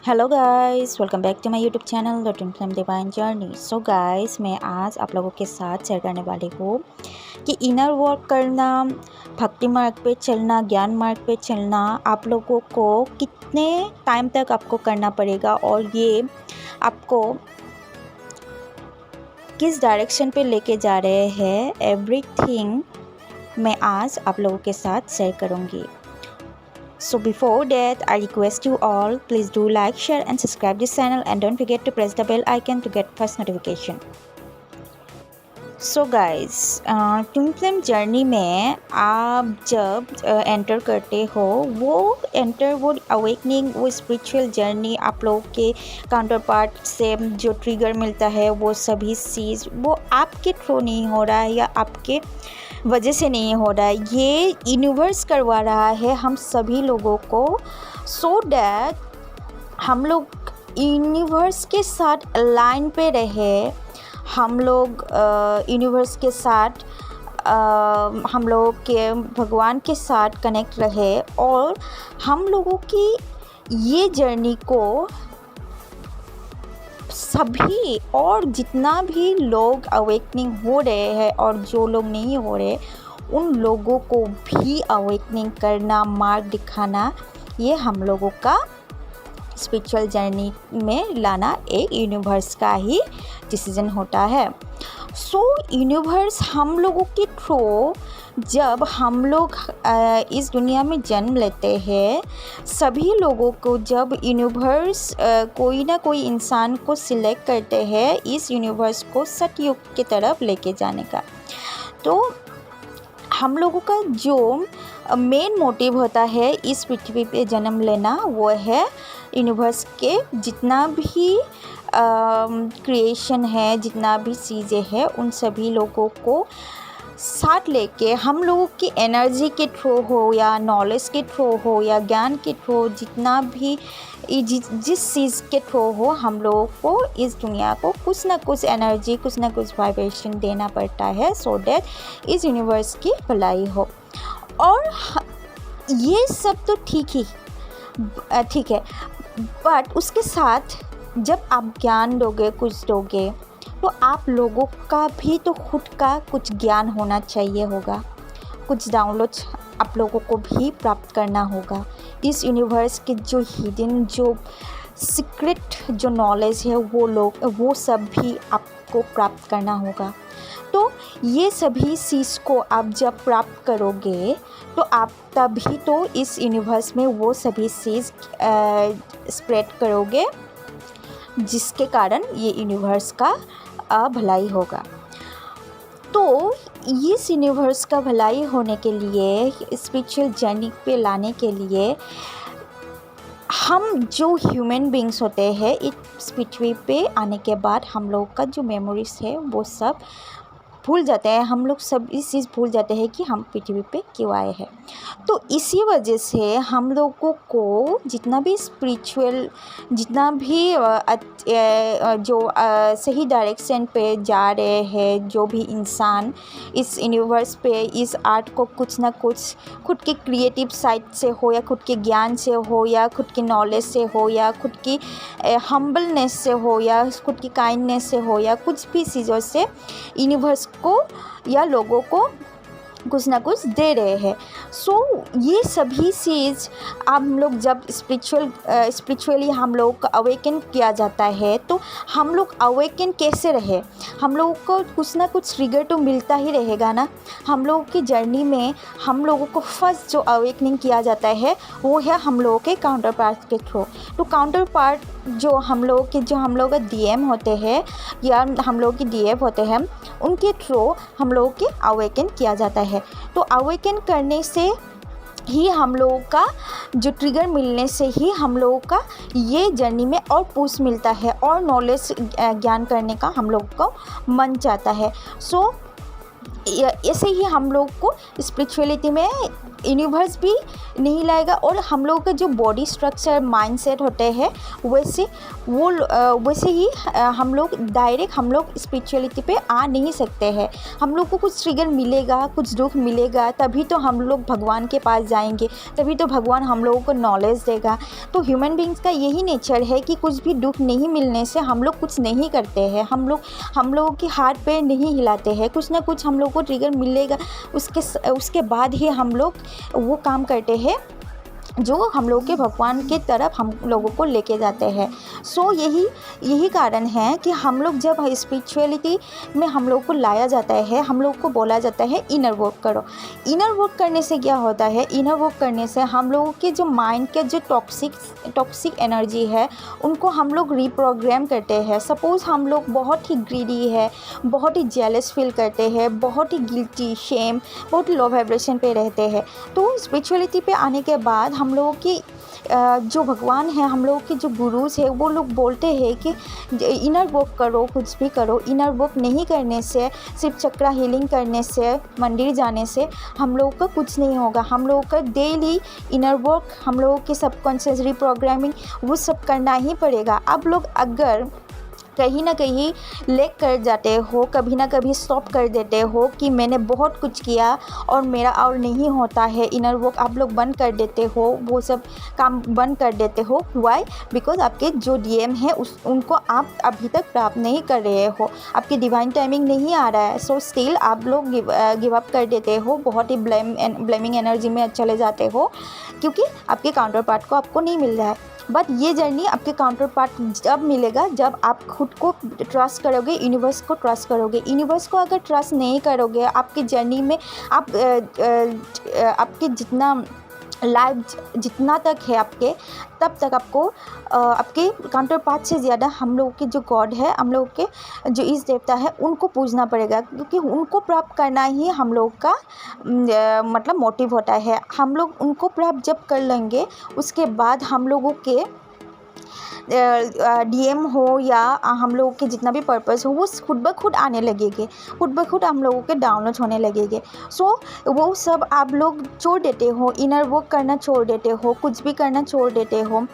Hello guys, welcome back to my YouTube channel the twin flame divine journey. So guys, मैं आज आप लोगों के साथ शेयर करने वाली हूँ कि इनर वर्क करना, भक्ति मार्ग पे चलना, ज्ञान मार्ग पे चलना आप लोगों को कितने टाइम तक आपको करना पड़ेगा और ये आपको किस डायरेक्शन पे लेके जा रहे हैं, एवरीथिंग मैं आज आप लोगों के साथ शेयर करूँगी। So before that, I request you all, please do like, share and subscribe this channel and don't forget to press the bell icon to get first notification. So guys, twin flame journey में आप जब enter करते हो वो awakening, वो spiritual journey आप लोगों के काउंटर पार्ट से जो ट्रिगर मिलता है, वो सभी चीज़ वो आपके थ्रू नहीं हो रहा है या आपके वजह से नहीं हो रहा है, ये यूनिवर्स करवा रहा है हम सभी लोगों को, सो दैट हम लोग यूनिवर्स के साथ अलाइन पे रहे, हम लोग यूनिवर्स के साथ हम लोगों के भगवान के साथ कनेक्ट रहे और हम लोगों की ये जर्नी को सभी और जितना भी लोग अवेकनिंग हो रहे हैं और जो लोग नहीं हो रहे उन लोगों को भी अवेकनिंग करना, मार्ग दिखाना, ये हम लोगों का स्पिरिचुअल जर्नी में लाना एक यूनिवर्स का ही डिसीजन होता है। सो यूनिवर्स हम लोगों के थ्रू जब हम लोग इस दुनिया में जन्म लेते हैं, सभी लोगों को जब यूनिवर्स कोई ना कोई इंसान को सिलेक्ट करते हैं इस यूनिवर्स को सतयुग की तरफ लेके जाने का, तो हम लोगों का जो मेन मोटिव होता है इस पृथ्वी पे जन्म लेना, वो है यूनिवर्स के जितना भी क्रिएशन है, जितना भी चीज़ें हैं, उन सभी लोगों को साथ लेके हम लोगों की एनर्जी के थ्रू हो या नॉलेज के थ्रू हो या ज्ञान के थ्रू, जितना भी जिस चीज़ के थ्रू हो, हम लोगों को इस दुनिया को कुछ ना कुछ एनर्जी, कुछ ना कुछ वाइब्रेशन देना पड़ता है, सो दैट इस यूनिवर्स की भलाई हो। और ये सब तो ठीक है, बट उसके साथ जब आप ज्ञान दोगे, कुछ दोगे, तो आप लोगों का भी तो खुद का कुछ ज्ञान होना चाहिए होगा, कुछ डाउनलोड्स आप लोगों को भी प्राप्त करना होगा। इस यूनिवर्स के जो हिडन, जो सीक्रेट जो नॉलेज है, वो सब भी आपको प्राप्त करना होगा। तो ये सभी चीज़ को आप जब प्राप्त करोगे तो आप तभी तो इस यूनिवर्स में वो सभी चीज़ स्प्रेड करोगे, जिसके कारण ये यूनिवर्स का भलाई होगा। तो इस यूनिवर्स का भलाई होने के लिए, स्पिरिचुअल जर्नी पे लाने के लिए, हम जो ह्यूमन बींग्स होते हैं इस पृथ्वी पे आने के बाद हम लोग का जो मेमोरीज है वो सब भूल जाते हैं, हम लोग सब इस चीज़ भूल जाते हैं कि हम पृथ्वी पे क्यों आए हैं। तो इसी वजह से हम लोगों को जितना भी स्पिरिचुअल, जितना भी जो सही डायरेक्शन पे जा रहे हैं, जो भी इंसान इस यूनिवर्स पे इस आर्ट को कुछ ना कुछ खुद के क्रिएटिव साइड से हो या खुद के ज्ञान से हो या खुद की नॉलेज से हो या खुद की हम्बलनेस से हो या खुद की काइंडनेस से हो या कुछ भी चीज़ों से यूनिवर्स को या लोगों को कुछ ना कुछ दे रहे हैं। सो ये सभी चीज़ हम लोग जब स्पिरिचुअली हम लोग को अवेकन किया जाता है, तो हम लोग अवेकन कैसे रहे, हम लोगों को कुछ ना कुछ ट्रिगर तो मिलता ही रहेगा ना। हम लोगों की जर्नी में हम लोगों को फर्स्ट जो अवेकनिंग किया जाता है वो है हम लोगों के काउंटर पार्ट के थ्रू। तो काउंटर पार्ट जो हम लोगों का डीएम होते हैं या हम लोगों की डीएफ होते हैं, उनके थ्रू हम लोगों के अवेकन किया जाता है। तो अवेकन करने से ही हम लोगों का जो ट्रिगर मिलने से ही हम लोगों का ये जर्नी में और पुश मिलता है और नॉलेज ज्ञान करने का हम लोगों को मन चाहता है। सो ऐसे ही हम लोग को स्पिरिचुअलिटी में यूनिवर्स भी नहीं लाएगा, और हम लोग का जो बॉडी स्ट्रक्चर माइंडसेट होते हैं वैसे ही हम लोग डायरेक्ट हम लोग स्पिरिचुअलिटी पे आ नहीं सकते हैं। हम लोग को कुछ ट्रिगर मिलेगा, कुछ दुख मिलेगा, तभी तो हम लोग भगवान के पास जाएंगे, तभी तो भगवान हम लोगों को नॉलेज देगा। तो ह्यूमन बींग्स का यही नेचर है कि कुछ भी दुख नहीं मिलने से हम लोग कुछ नहीं करते हैं, हम लोगों के हाथ पैर नहीं हिलाते हैं, कुछ ना कुछ हम लोग को ट्रिगर मिलेगा, उसके बाद ही हम लोग वो काम करते हैं जो हम लोग के भगवान के तरफ हम लोगों को लेके जाते हैं। सो यही कारण है कि हम लोग जब स्पिरिचुअलिटी में हम लोग को लाया जाता है, हम लोग को बोला जाता है इनर वर्क करो। इनर वर्क करने से क्या होता है, इनर वर्क करने से हम लोगों के जो माइंड के जो टॉक्सिक एनर्जी है उनको हम लोग रिप्रोग्राम करते हैं। सपोज़ हम लोग बहुत ही ग्रीडी है, बहुत ही जेलस फील करते हैं, बहुत ही गिल्टी, शेम, बहुत लो वाइब्रेशन पे रहते हैं। तो स्पिरिचुअलिटी पे आने के बाद हम लोगों की जो भगवान है, हम लोगों के जो गुरुज है, वो लोग बोलते हैं कि इनर वर्क करो, कुछ भी करो। इनर वर्क नहीं करने से, सिर्फ चक्रा हीलिंग करने से, मंदिर जाने से हम लोगों का कुछ नहीं होगा। हम लोगों का डेली इनर वर्क, हम लोगों के सबकॉन्शियस रिप्रोग्रामिंग, वो सब करना ही पड़ेगा। अब लोग अगर कहीं ना कहीं लेग कर जाते हो, कभी ना कभी स्टॉप कर देते हो कि मैंने बहुत कुछ किया और मेरा और नहीं होता है, इनर वर्क आप लोग बंद कर देते हो, वो सब काम बंद कर देते हो। वाई? बिकॉज आपके जो डीएम है उनको आप अभी तक प्राप्त नहीं कर रहे हो, आपकी डिवाइन टाइमिंग नहीं आ रहा है। सो स्टिल आप लोग गिव अप कर देते हो, बहुत ही ब्लेमिंग एनर्जी में चले जाते हो, क्योंकि आपके काउंटर पार्ट को आपको नहीं मिल रहा है। बट ये जर्नी आपके काउंटर पार्ट जब मिलेगा जब आप खुद को ट्रस्ट करोगे, यूनिवर्स को ट्रस्ट करोगे। यूनिवर्स को अगर ट्रस्ट नहीं करोगे, आपकी जर्नी में आपके जितना लाइफ जितना तक है आपके, तब तक आपको आपके काउंटर पार्ट से ज़्यादा हम लोगों के जो गॉड है, हम लोगों के जो इस देवता है, उनको पूजना पड़ेगा, क्योंकि उनको प्राप्त करना ही हम लोग का मतलब मोटिव होता है। हम लोग उनको प्राप्त जब कर लेंगे, उसके बाद हम लोगों के डीएम हो या हम लोगों के जितना भी पर्पस हो, वो खुद ब खुद आने लगेंगे, खुद ब खुद हम लोगों के डाउनलोड होने लगेंगे। सो वो सब आप लोग छोड़ देते हो, इनर वर्क करना छोड़ देते हो, कुछ भी करना छोड़ देते हो।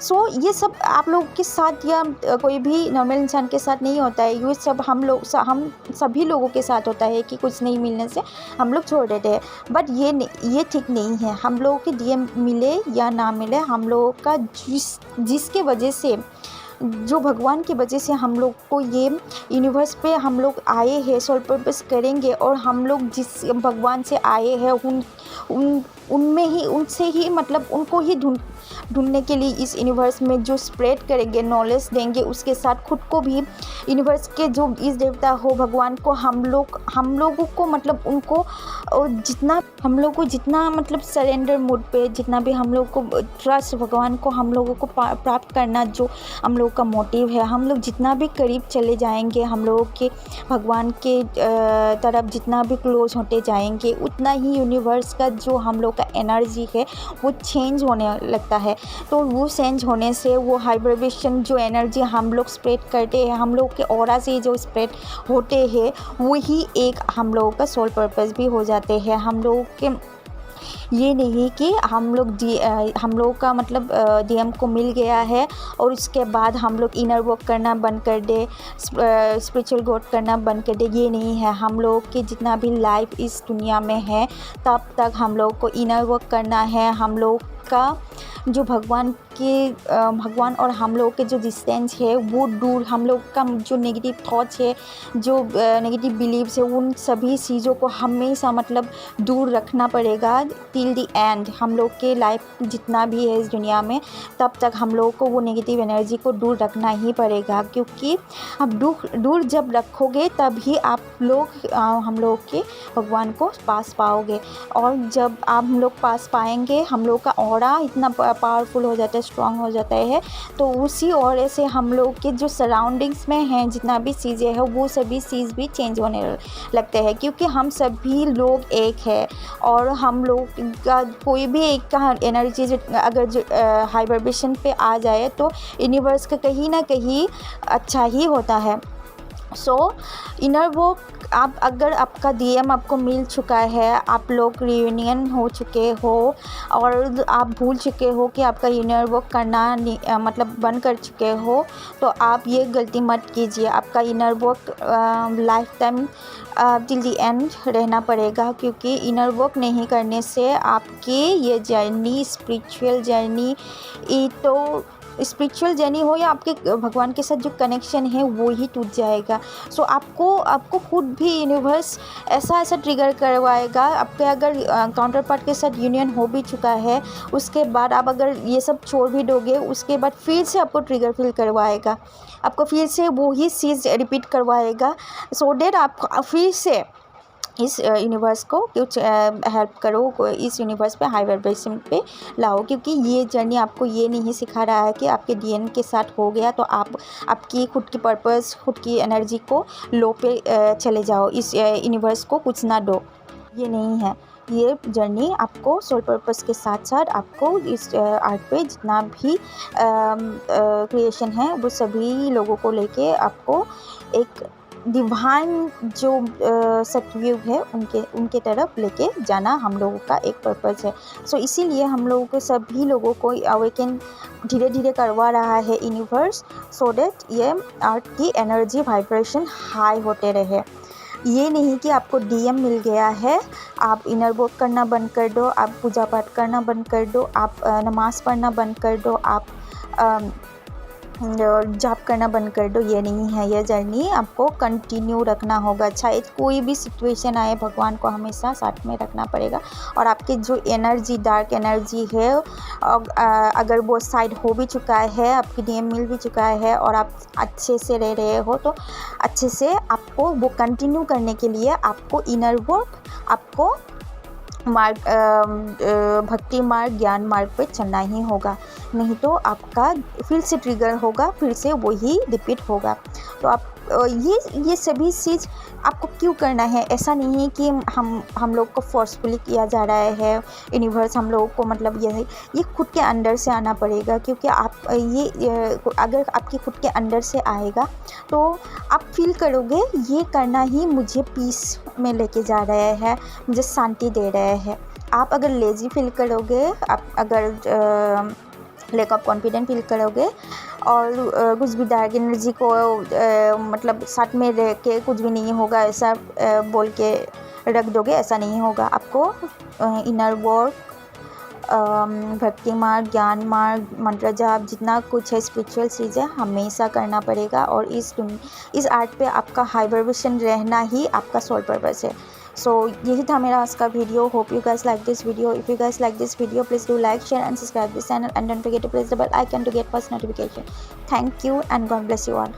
सो ये सब आप लोग के साथ या कोई भी नॉर्मल इंसान के साथ नहीं होता है, ये सब हम सभी लोगों के साथ होता है कि कुछ नहीं मिलने से हम लोग छोड़ देते हैं। बट ये ठीक नहीं है। हम लोगों के डीएम मिले या ना मिले, हम लोगों का जिसके वजह से, जो भगवान की वजह से हम लोग को ये यूनिवर्स पे हम लोग आए हैं, सोल पर्पस करेंगे, और हम लोग जिस भगवान से आए हैं उनसे ही मतलब उनको ही ढूंढने के लिए इस यूनिवर्स में जो स्प्रेड करेंगे, नॉलेज देंगे, उसके साथ खुद को भी यूनिवर्स के जो इस देवता हो, भगवान को हम लोगों को मतलब उनको जितना मतलब सरेंडर मोड पे, जितना भी हम लोग को ट्रस्ट भगवान को हम लोगों को प्राप्त करना जो हम लोग का मोटिव है, हम लोग जितना भी करीब चले जाएंगे, हम लोगों के भगवान के तरफ जितना भी क्लोज होते जाएंगे, उतना ही यूनिवर्स का जो हम लोग का एनर्जी है वो चेंज होने लगता है। तो वो चेंज होने से वो वाइब्रेशन जो एनर्जी हम लोग स्प्रेड करते हैं, हम लोग के ऑरा से जो स्प्रेड होते हैं, वही एक हम लोगों का सोल पर्पस भी हो जाते हैं। हम लोगों के ये नहीं कि हम लोग का मतलब डीएम को मिल गया है और उसके बाद हम लोग इनर वर्क करना बंद कर दे, स्पिरिचुअल ग्रोथ करना बंद कर दे। ये नहीं है। हम लोग की जितना भी लाइफ इस दुनिया में है, तब तक हम लोग को इनर वर्क करना है। हम लोग का जो भगवान और हम लोग के जो डिस्टेंस है वो दूर, हम लोग का जो नेगेटिव थॉट्स है, जो नेगेटिव बिलीव्स है, उन सभी चीज़ों को हमेशा मतलब दूर रखना पड़ेगा टिल द एंड। हम लोग के लाइफ जितना भी है इस दुनिया में, तब तक हम लोग को वो नेगेटिव एनर्जी को दूर रखना ही पड़ेगा, क्योंकि आप दूर जब रखोगे तभी आप लोग हम लोग के भगवान को पास पाओगे। और जब आप हम लोग पास पाएंगे, हम लोग का ऑरा इतना पावरफुल हो जाता है, स्ट्रॉन्ग हो जाता है, तो उसी ऑरे से हम लोग के जो सराउंडिंग्स में हैं जितना भी चीज़ें हैं, वो सभी चीज़ भी चेंज होने लगते हैं, क्योंकि हम सभी लोग एक है। और हम लोग का कोई भी एक का एनर्जी अगर जो हाई वाइब्रेशन पे आ जाए, तो यूनिवर्स का कहीं ना कहीं अच्छा ही होता है। सो इनर वर्क आप अगर आपका डीएम आपको मिल चुका है, आप लोग रियूनियन हो चुके हो और आप भूल चुके हो कि आपका इनर वर्क करना मतलब बंद कर चुके हो, तो आप ये गलती मत कीजिए। आपका inner work life time till the and रहना पड़ेगा, क्योंकि इनर वर्क नहीं करने से आपकी ये जर्नी, स्पिरिचुअल जर्नी, ये तो स्पिरिचुअल जर्नी हो या आपके भगवान के साथ जो कनेक्शन है वो ही टूट जाएगा। सो आपको खुद भी यूनिवर्स ऐसा ट्रिगर करवाएगा। आपके अगर काउंटर पार्ट के साथ यूनियन हो भी चुका है, उसके बाद आप अगर ये सब छोड़ भी दोगे, उसके बाद फिर से आपको ट्रिगर फील करवाएगा, आपको फिर से वो ही चीज़ रिपीट करवाएगा, सो डेट आप फिर से इस यूनिवर्स को कुछ हेल्प करो, इस यूनिवर्स पे हाई वाइब्रेशन पे लाओ। क्योंकि ये जर्नी आपको ये नहीं सिखा रहा है कि आपके डीएनए के साथ हो गया तो आप आपकी खुद की पर्पस, खुद की एनर्जी को लो पे चले जाओ, इस यूनिवर्स को कुछ ना दो, ये नहीं है। ये जर्नी आपको सोल पर्पस के साथ साथ आपको इस आर्ट पे जितना भी क्रिएशन है वो सभी लोगों को लेके आपको एक डिवाइन जो सत्युग है उनके तरफ लेके जाना हम लोगों का एक पर्पस है। सो इसीलिए हम लोगों को, सभी लोगों को अवेकन धीरे धीरे करवा रहा है यूनिवर्स, सो दैट ये आर्ट की एनर्जी वाइब्रेशन हाई होते रहे। ये नहीं कि आपको डीएम मिल गया है, आप इनर वर्क करना बंद कर दो, आप पूजा पाठ करना बंद कर दो, आप नमाज़ पढ़ना बंद कर दो, आप जाप करना बंद कर दो, ये नहीं है। ये जर्नी आपको कंटिन्यू रखना होगा, चाहे कोई भी सिचुएशन आए, भगवान को हमेशा साथ में रखना पड़ेगा। और आपकी जो एनर्जी, डार्क एनर्जी है, अगर वो साइड हो भी चुका है, आपकी डीएम मिल भी चुका है और आप अच्छे से रह रहे हो, तो अच्छे से आपको वो कंटिन्यू करने के लिए आपको इनर वर्क, आपको मार्ग, भक्ति मार्ग, ज्ञान मार्ग पे चलना ही होगा, नहीं तो आपका फिर से ट्रिगर होगा, फिर से वही रिपीट होगा। तो आप ये सभी चीज़ आपको क्यों करना है, ऐसा नहीं है कि हम लोग को फोर्सफुली किया जा रहा है यूनिवर्स हम लोगों को, मतलब ये खुद के अंदर से आना पड़ेगा। क्योंकि आप ये अगर आपके खुद के अंदर से आएगा तो आप फील करोगे ये करना ही मुझे पीस में लेके जा रहा है, मुझे शांति दे रहा है। आप अगर लेज़ी फील करोगे, आप अगर लैक ऑफ कॉन्फिडेंस फील करोगे और कुछ भी डार्क एनर्जी को मतलब साथ में रह के कुछ भी नहीं होगा ऐसा बोल के रख दोगे, ऐसा नहीं होगा। आपको इनर वर्क, भक्ति मार्ग, ज्ञान मार्ग, मंत्र जाप, जितना कुछ है स्पिरिचुअल चीज़ें हमेशा करना पड़ेगा। और इस आर्ट पे आपका हाई वाइब्रेशन रहना ही आपका सोल पर्पस है। सो यही था मेरा आज का video. Hope you guys like this video. If you guys like this video, please do like, share and subscribe this channel, and don't forget to press the bell icon to get first notification. Thank you and God bless you all.